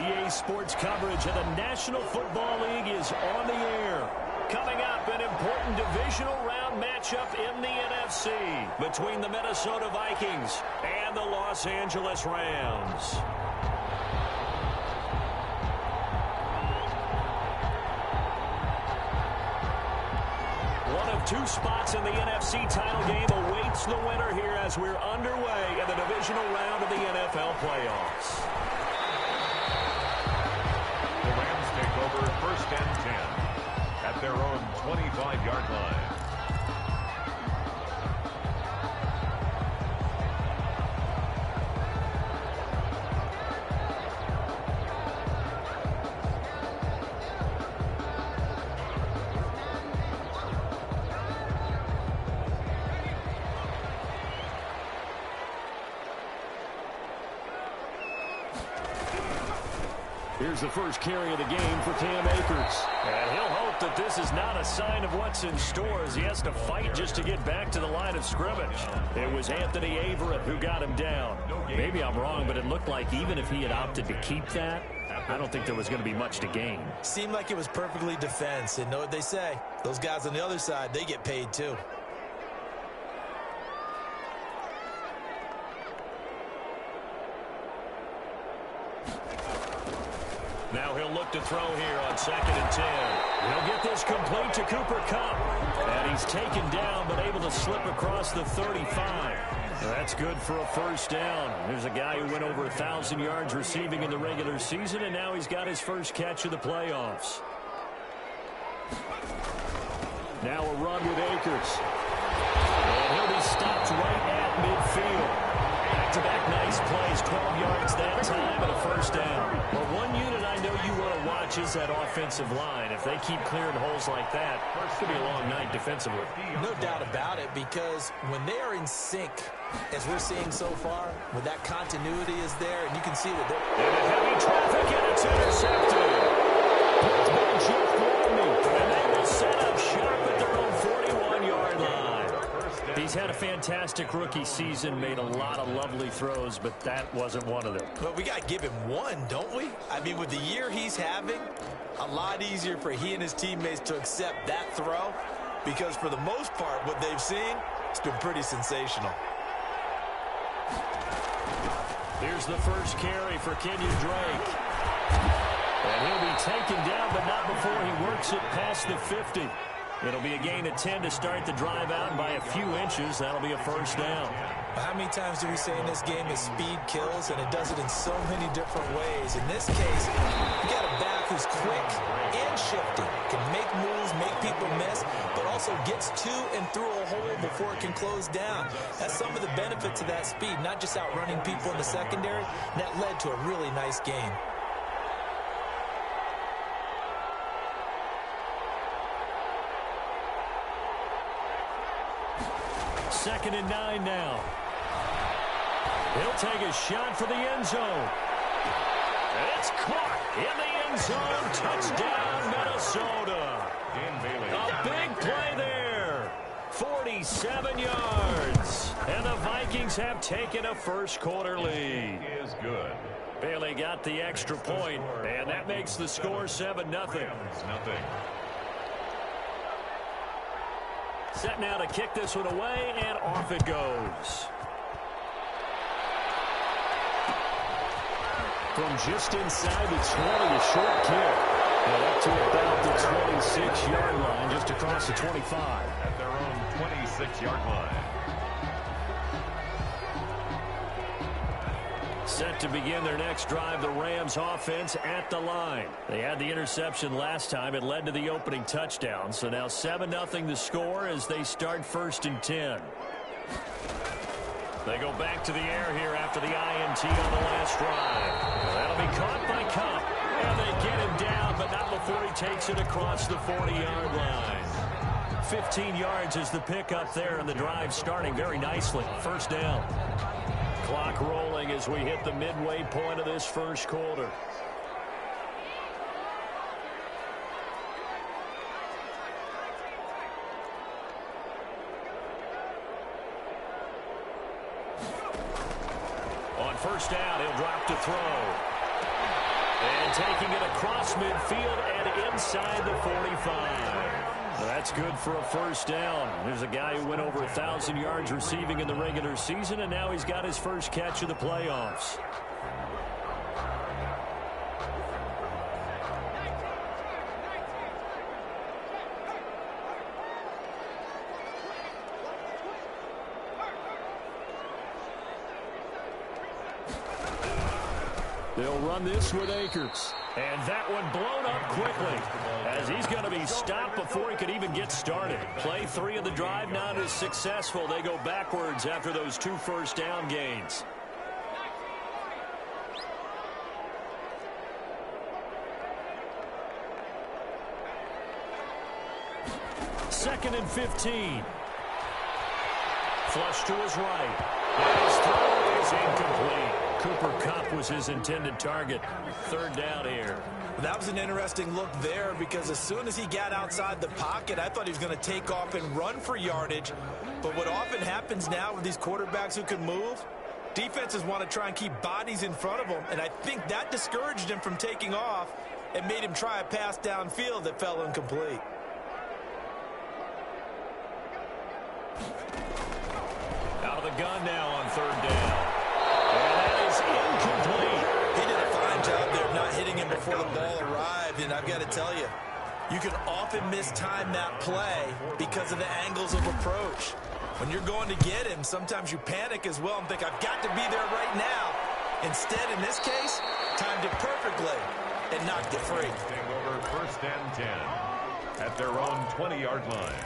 EA Sports coverage of the National Football League is on the air. Coming up, an important divisional round matchup in the NFC between the Minnesota Vikings and the Los Angeles Rams. One of two spots in the NFC title game awaits the winner here as we're underway in the divisional round of the NFL playoffs. The Rams take over 1st and 10 at their own 25-yard line. Here's the first carry of the game for Cam Akers. And he'll hope that this is not a sign of what's in store as he has to fight just to get back to the line of scrimmage. It was Anthony Averett who got him down. Maybe I'm wrong, but it looked like even if he had opted to keep that, I don't think there was going to be much to gain. Seemed like it was perfectly defense. And know what they say? Those guys on the other side, they get paid too. Now he'll look to throw here on 2nd and 10. He'll get this complete to Cooper Kupp. And he's taken down but able to slip across the 35. That's good for a first down. There's a guy who went over 1,000 yards receiving in the regular season, and now he's got his first catch of the playoffs. Now a run with Akers. And he'll be stopped right at midfield. Back-to-back nice plays, 12 yards that time and a first down. Well, one unit I know you want to watch is that offensive line. If they keep clearing holes like that, it's going to be a long night defensively. No doubt about it, because when they are in sync, as we're seeing so far, when that continuity is there, and you can see that they're... And a heavy traffic, and it's intercepted. It's been Jeff Gladney, and they will set up sharp at their own 41-yard line. He's had a fantastic rookie season, made a lot of lovely throws, but that wasn't one of them. But we got to give him one, don't we? I mean, with the year he's having, a lot easier for he and his teammates to accept that throw, because for the most part, what they've seen, it's been pretty sensational. Here's the first carry for Kenyon Drake. And he'll be taken down, but not before he works it past the 50. It'll be a gain of 10 to start the drive out, and by a few inches, that'll be a first down. How many times do we say in this game that speed kills, and it does it in so many different ways? In this case, you got a back who's quick and shifty, can make moves, make people miss, but also gets to and through a hole before it can close down. That's some of the benefits of that speed, not just outrunning people in the secondary. That led to a really nice game. 2nd and 9 now. He'll take a shot for the end zone. And it's caught in the end zone. Touchdown, Minnesota. A big play there. 47 yards. And the Vikings have taken a first-quarter lead. Is good. Bailey got the extra point, and that makes the score 7-0. Nothing. Set now to kick this one away, and off it goes. From just inside the 20, a short kick. And up to about the 26-yard line, just across the 25. At their own 26-yard line. Set to begin their next drive, the Rams offense at the line. They had the interception last time. It led to the opening touchdown. So now 7-0 the score as they start 1st and 10. They go back to the air here after the INT on the last drive. That'll be caught by Kupp. And they get him down, but not before he takes it across the 40-yard line. 15 yards is the pickup there, and the drive starting very nicely. First down. Clock rolling as we hit the midway point of this first quarter. On first down, he'll drop to throw. And taking it across midfield and inside the 45. That's good for a first down. There's a guy who went over 1,000 yards receiving in the regular season, and now he's got his first catch of the playoffs. They'll run this with Akers. And that one blown up quickly as he's going to be stopped before he could even get started. Play 3 of the drive not as successful. They go backwards after those 2 first down gains. Second and 15. Flush to his right. And his throw is incomplete. Cooper Kupp was his intended target. Third down here. That was an interesting look there because as soon as he got outside the pocket, I thought he was going to take off and run for yardage. But what often happens now with these quarterbacks who can move, defenses want to try and keep bodies in front of them. And I think that discouraged him from taking off and made him try a pass downfield that fell incomplete. Out of the gun now on third down. And that is incomplete. He did a fine job there of not hitting him before the ball arrived. And I've got to tell you, you can often mistime that play because of the angles of approach. When you're going to get him, sometimes you panic as well and think, I've got to be there right now. Instead, in this case, timed it perfectly and knocked it free. Over first and 10 at their own 20-yard line.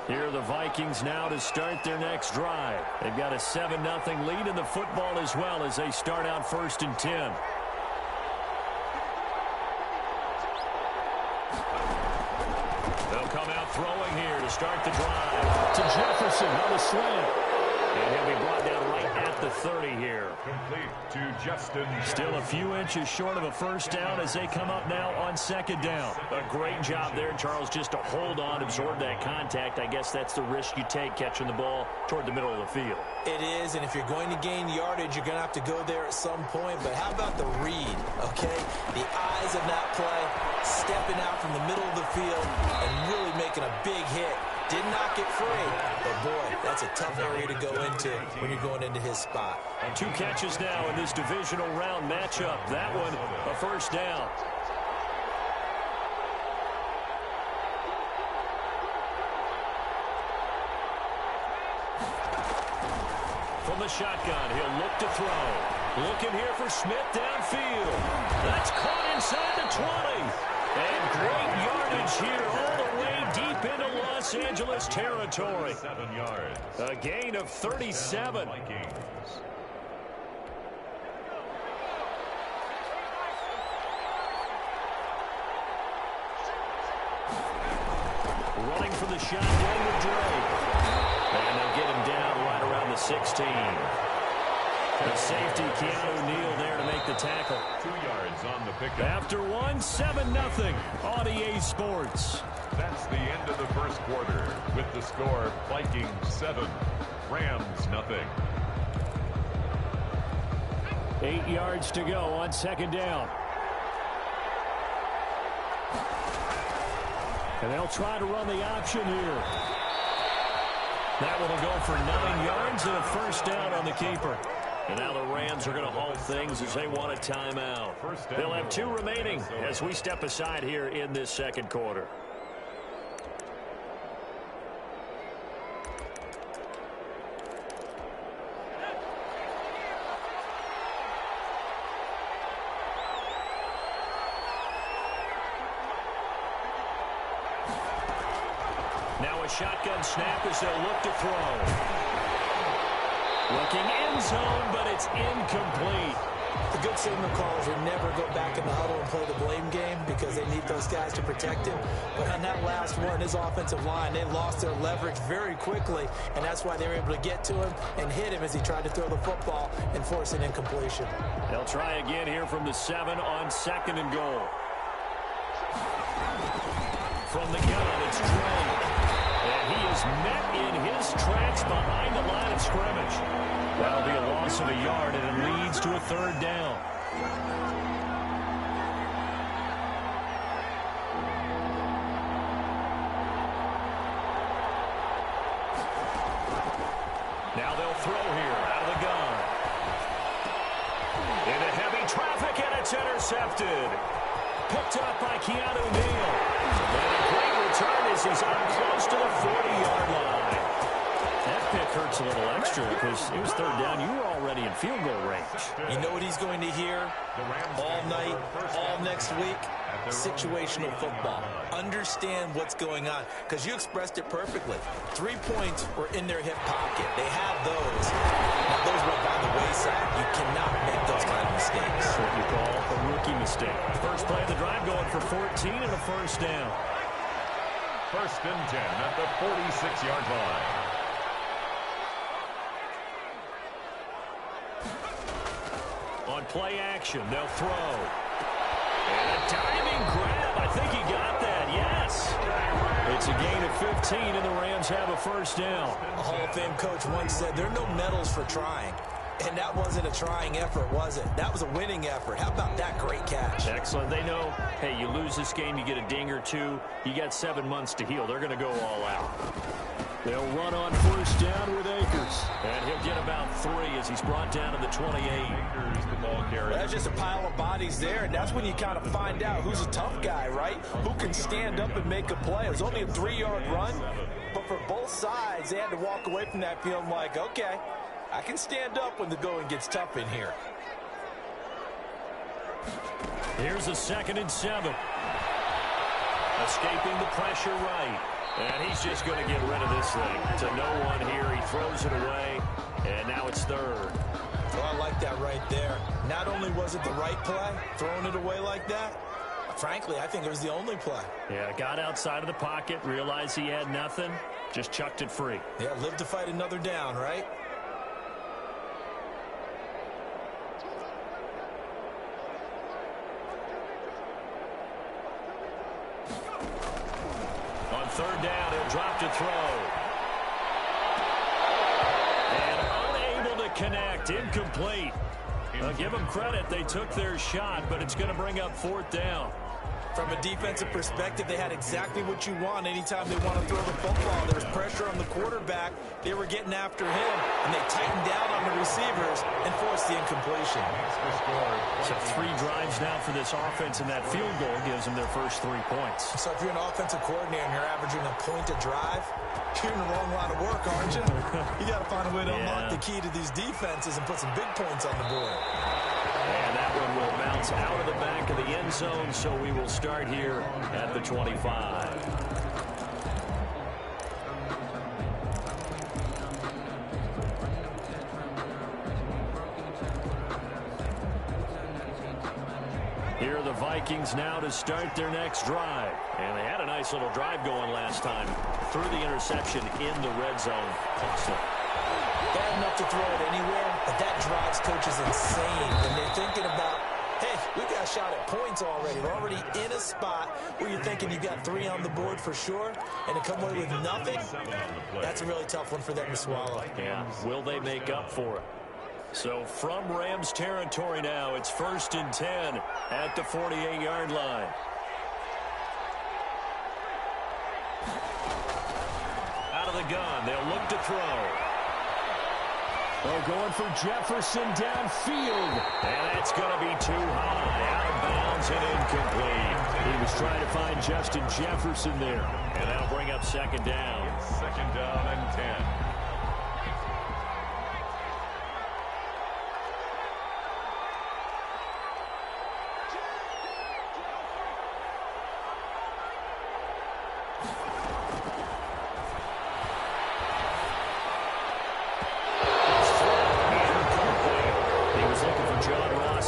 Here are the Vikings now to start their next drive. They've got a 7-0 lead in the football as well as they start out first and 10. They'll come out throwing here to start the drive. To Jefferson on the slant. And he'll be brought down right at the 30 here. Complete to Justin. Still a few inches short of a first down as they come up now on second down. A great job there, Charles, just to hold on, absorb that contact. I guess that's the risk you take catching the ball toward the middle of the field. It is, and if you're going to gain yardage, you're going to have to go there at some point. But how about the read, okay? The eyes of that play, stepping out from the middle of the field and really making a big hit. Did not get free, but boy, that's a tough area to go into when you're going into his spot. 2 catches now in this divisional round matchup. That one, a first down. From the shotgun, he'll look to throw. Looking here for Smith downfield. That's caught inside the 20. And great yardage here all the way deep into Los Angeles territory. 7 yards. A gain of 37. Running for the shotgun with Drake. And they'll get him down right around the 16. The safety, Keanu Neal, there to make the tackle. 2 yards on the pickup. After one, 7-0 on EA Sports. That's the end of the first quarter with the score Vikings 7, Rams nothing. 8 yards to go on second down. And they'll try to run the option here. That one will go for 9 yards and a first down on the keeper. And now the Rams are going to halt things as they want a timeout. They'll have 2 remaining as we step aside here in this second quarter. Now a shotgun snap as they'll look to throw. Looking end zone, but it's incomplete. The good signal callers will never go back in the huddle and play the blame game because they need those guys to protect him. But on that last one, his offensive line, they lost their leverage very quickly, and that's why they were able to get to him and hit him as he tried to throw the football and force an incompletion. They'll try again here from the 7 on second and goal. From the gun, it's Drake. And he is is met in his tracks behind the line of scrimmage. That'll be a loss of a yard, and it leads to a third down. Now they'll throw here out of the gun. Into heavy traffic, and it's intercepted. Picked up by Keanu Neal. And a great return as he's up close to the 40-yard line. That pick hurts a little extra because it was third down. You were already in field goal range. You know what he's going to hear all night, all next week? Situational football. Understand what's going on, because you expressed it perfectly. 3 points were in their hip pocket. They have those. Now, those went by the wayside. You cannot make those kind of mistakes. That's what you call a rookie mistake. First play of the drive going for 14 and a first down. First and 10 at the 46-yard line. On play action, they'll throw. And a diving grab. I think he got that, yes. It's a gain of 15, and the Rams have a first down. A Hall of Fame coach once said, there are no medals for trying. And that wasn't a trying effort, was it? That was a winning effort. How about that great catch? Excellent. They know, hey, you lose this game, you get a ding or two. You got 7 months to heal. They're going to go all out. They'll run on first down with Akers. And he'll get about 3 as he's brought down to the 28. Akers, the ball carrier. That's just a pile of bodies there, and that's when you kind of find out who's a tough guy, right? Who can stand up and make a play. It was only a 3-yard run, but for both sides, they had to walk away from that feeling like, okay, I can stand up when the going gets tough in here. Here's a 2nd and 7. Escaping the pressure right. And he's just going to get rid of this thing to no one here. He throws it away, and now it's third. Well, I like that right there. Not only was it the right play, throwing it away like that, frankly, I think it was the only play. Yeah, got outside of the pocket, realized he had nothing, just chucked it free. Yeah, live to fight another down, right? On third down, he'll drop to throw. And unable to connect, incomplete. I'll give them credit, they took their shot, but it's going to bring up 4th down. From a defensive perspective, they had exactly what you want anytime they want to throw the football. There was pressure on the quarterback. They were getting after him, and they tightened down on the receivers and forced the incompletion. So 3 drives now for this offense, and that field goal gives them their first 3 points. So if you're an offensive coordinator and you're averaging a point a drive, you're in the wrong line of work, aren't you? You got to find a way to unlock the key to these defenses and put some big points on the board. And that one will bounce out of the back of the end zone, so we will start here at the 25. Here are the Vikings now to start their next drive. And they had a nice little drive going last time. Threw the interception in the red zone. Awesome. Bad enough to throw it anywhere, but that drives coaches insane when they're thinking about, hey, we got a shot at points already. We're already in a spot where you're thinking you got 3 on the board for sure, and to come away with nothing, that's a really tough one for them to swallow. Yeah, will they make up for it? So from Rams territory now, it's 1st and 10 at the 48-yard line. Out of the gun, they'll look to throw. They're going for Jefferson downfield. And that's going to be too high. Out of bounds and incomplete. He was trying to find Justin Jefferson there. And that'll bring up 2nd down. 2nd down and 10.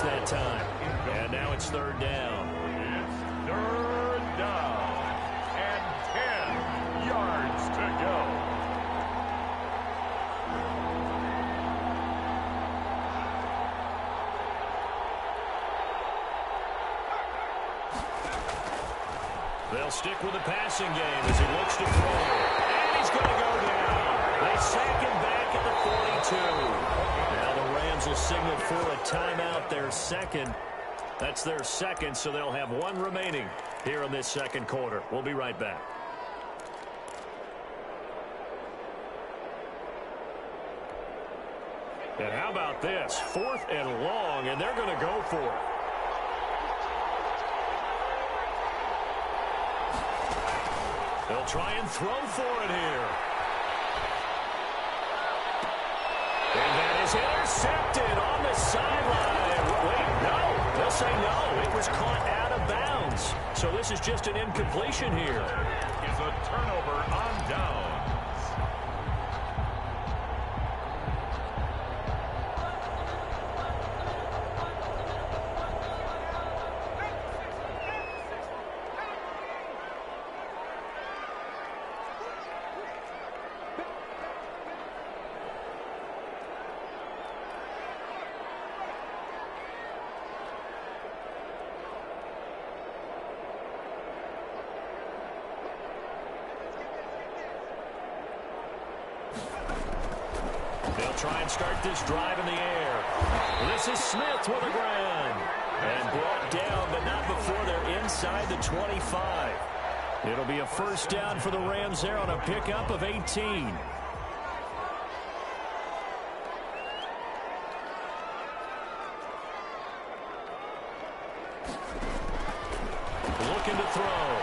That time. And now it's 3rd down. It's 3rd down and 10 yards to go. They'll stick with the passing game as he looks to throw. And he's going to go down. They sack him back at the 42. Now the Rams will signal for a timeout, their second. That's their second, so they'll have one remaining here in this second quarter. We'll be right back. And how about this? 4th and long, and they're going to go for it. They'll try and throw for it here. And that is intercepted on the sideline. Wait, no. They'll say no. It was caught out of bounds. So this is just an incompletion here. Is a turnover on downs. They'll try and start this drive in the air. This is Smith with a ground. And brought down, but not before they're inside the 25. It'll be a first down for the Rams there on a pickup of 18. Looking to throw.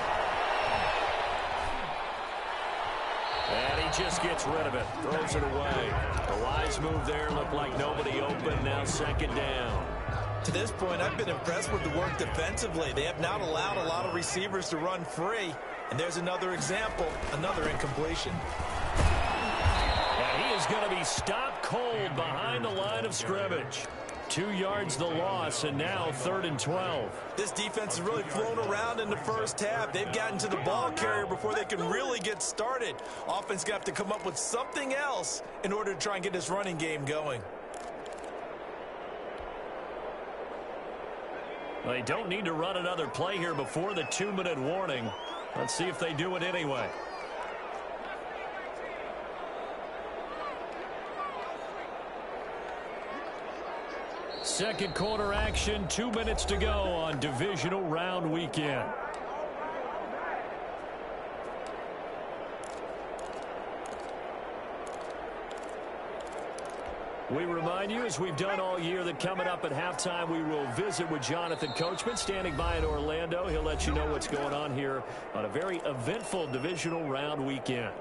And he just gets rid of it. Throws it away. A wise move there. Looked like nobody open. Now second down. To this point, I've been impressed with the work defensively. They have not allowed a lot of receivers to run free. And there's another example, another incompletion. And he is going to be stopped cold behind the line of scrimmage. 2 yards the loss, and now 3rd and 12. This defense has really flown around in the first half. They've gotten to the ball carrier before they can really get started. Offense going to have to come up with something else in order to try and get this running game going. They don't need to run another play here before the 2-minute warning. Let's see if they do it anyway. Second quarter action, 2 minutes to go on divisional round weekend. We remind you, as we've done all year, that coming up at halftime, we will visit with Jonathan Coachman, standing by in Orlando. He'll let you know what's going on here on a very eventful divisional round weekend.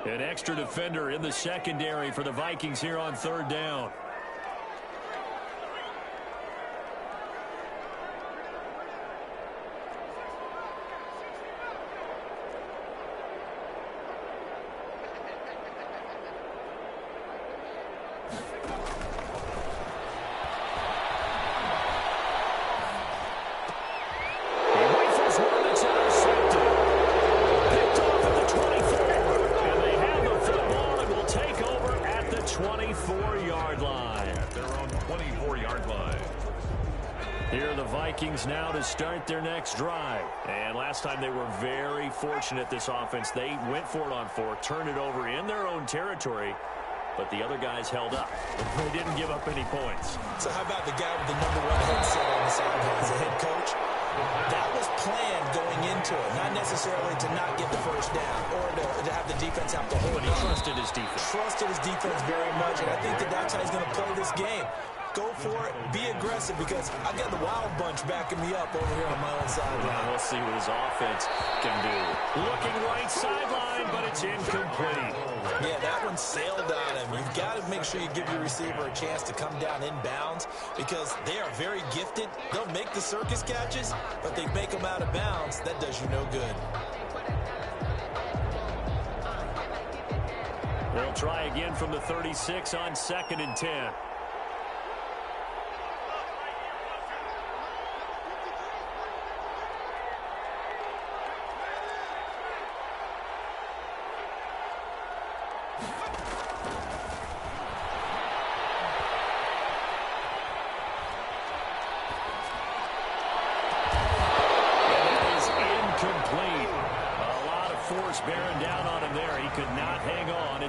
An extra defender in the secondary for the Vikings here on 3rd down. Now to start their next drive. And last time they were very fortunate, this offense. They went for it on 4, turned it over in their own territory, but the other guys held up. They didn't give up any points. So how about the guy with the #1 headset on the sidelines, the head coach? That was planned going into it, not necessarily to not get the first down or to have the defense have to hold it. He trusted his defense. Trusted his defense very much, and I think that that's how he's going to play this game. Go for it. Be aggressive, because I've got the Wild Bunch backing me up over here on my own sideline. We'll see what his offense can do. Looking right sideline, but it's incomplete. Yeah, that one sailed on him. You've got to make sure you give your receiver a chance to come down in bounds, because they are very gifted. They'll make the circus catches, but they make them out of bounds. That does you no good. They'll try again from the 36 on 2nd and 10.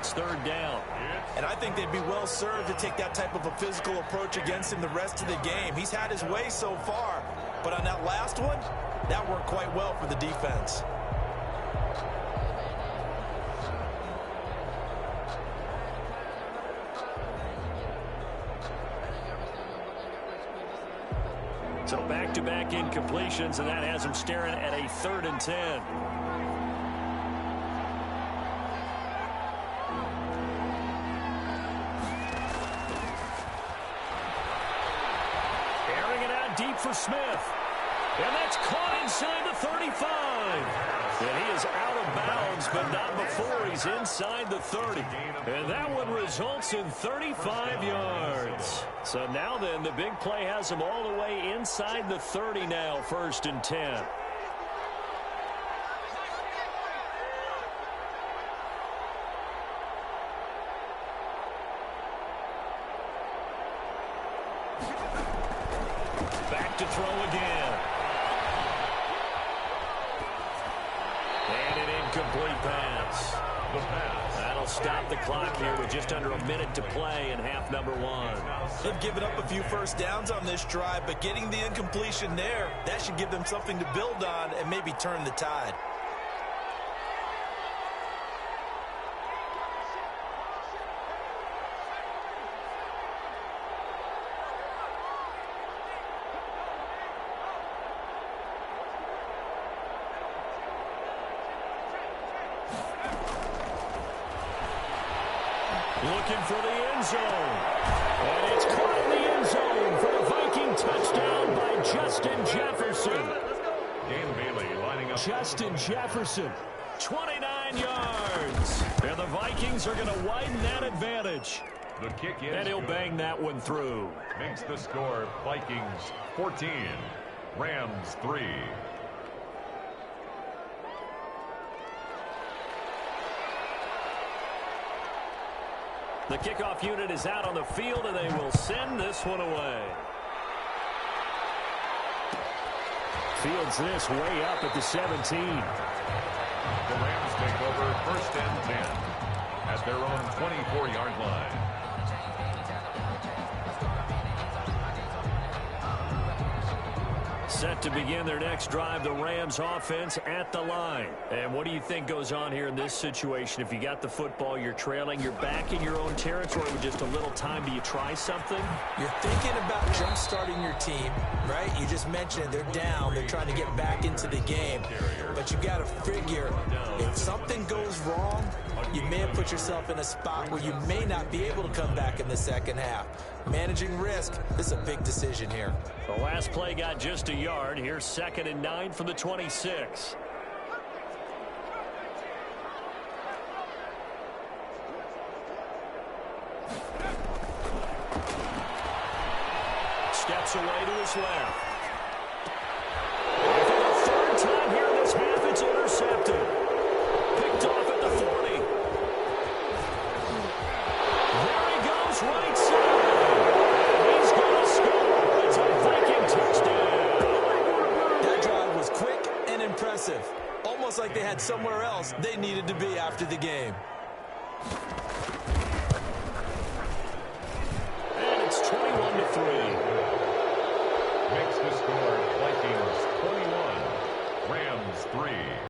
it's third down. And I think they'd be well served to take that type of a physical approach against him the rest of the game. He's had his way so far, but on that last one, that worked quite well for the defense. So back-to-back incompletions, and that has him staring at a 3rd and 10. Airing it out deep for Smith. And that's caught inside the 35. And he is out of bounds, but not before he's inside the 30. And that one results in 35 yards. So now then, the big play has him all the way inside the 30 now, 1st and 10. Back to throw again. And an incomplete pass. The pass. That'll stop the clock here with just under a minute to play in half number 1. They've given up a few first downs on this drive, but getting the incompletion there, that should give them something to build on and maybe turn the tide. Looking for the end zone. And it's caught in the end zone for a Viking touchdown by Justin Jefferson. Dan Bailey lining up. Justin Jefferson, 29 yards. And the Vikings are going to widen that advantage. The kick is And he'll good. bang that one through. Makes the score Vikings 14, Rams 3. The kickoff unit is out on the field, and they will send this one away. Fields this way up at the 17. The Rams take over 1st and 10 at their own 24-yard line. Set to begin their next drive, the Rams offense at the line. And what do you think goes on here in this situation? If you got the football, you're trailing, you're back in your own territory with just a little time. Do you try something? You're thinking about jump-starting your team, right? You just mentioned it. They're down. They're trying to get back into the game. But you got to figure, if something goes wrong, you may have put yourself in a spot where you may not be able to come back in the second half. Managing risk, this is a big decision here. The last play got just a yard. Here's 2nd and 9 from the 26. Steps away to his left. And for the 3rd time here in this half, it's intercepted. Picked off at the 40. There he goes, right side. And he's going to score. It's a Viking touchdown. That drive was quick and impressive. Almost like they had somewhere else they needed to be after the game. And it's 21-3. Makes the score Vikings 21, Rams 3.